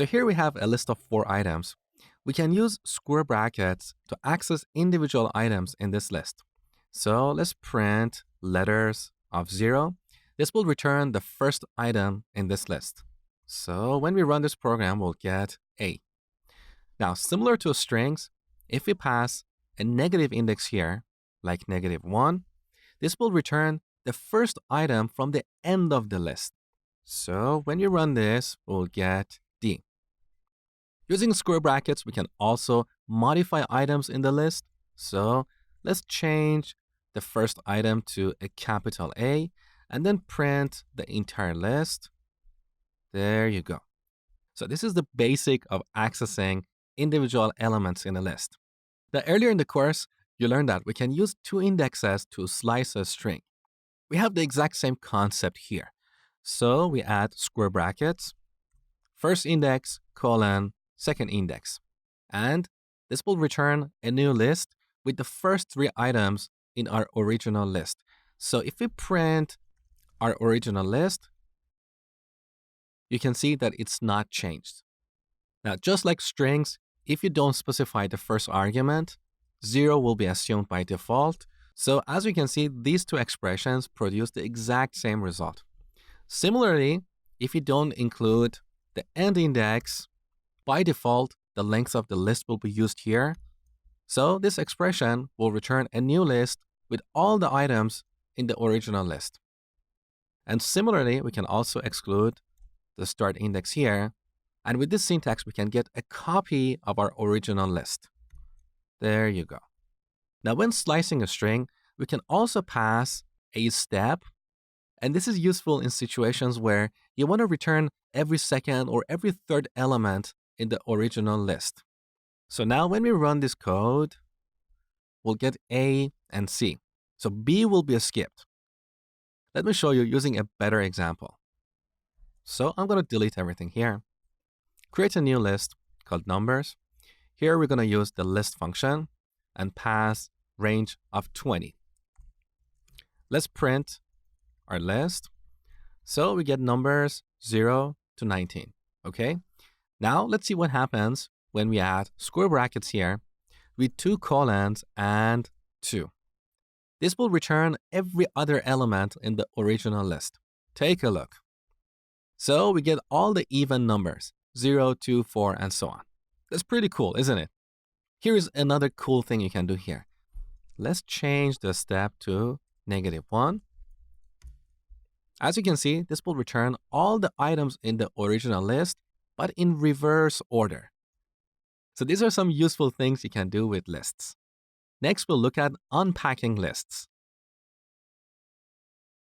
So here we have a list of 4 items. We can use square brackets to access individual items in this list. So let's print letters of 0. This will return the first item in this list. So when we run this program, we'll get A. Now, similar to strings, if we pass a negative index here, like -1, this will return the first item from the end of the list. So when you run this, we'll get D. Using square brackets, we can also modify items in the list. So let's change the first item to a capital A and then print the entire list. There you go. So this is the basic of accessing individual elements in a list. Now, earlier in the course, you learned that we can use 2 indexes to slice a string. We have the exact same concept here. So we add square brackets, first index, colon, second index. And this will return a new list with the first 3 items in our original list. So if we print our original list, you can see that it's not changed. Now, just like strings, if you don't specify the first argument, 0 will be assumed by default. So as you can see, these 2 expressions produce the exact same result. Similarly, if you don't include the end index, by default, the length of the list will be used here. So this expression will return a new list with all the items in the original list. And similarly, we can also exclude the start index here. And with this syntax, we can get a copy of our original list. There you go. Now, when slicing a string, we can also pass a step. And this is useful in situations where you want to return every second or every third element in the original list. So now when we run this code, we'll get A and C. So B will be skipped. Let me show you using a better example. So I'm going to delete everything here. Create a new list called numbers. Here we're going to use the list function and pass range of 20. Let's print our list. So we get numbers 0 to 19. Okay. Now let's see what happens when we add square brackets here with 2 colons and 2. This will return every other element in the original list. Take a look. So we get all the even numbers, 0, 2, 4, and so on. That's pretty cool, isn't it? Here's another cool thing you can do here. Let's change the step to -1. As you can see, this will return all the items in the original list, but in reverse order. So these are some useful things you can do with lists. Next, we'll look at unpacking lists.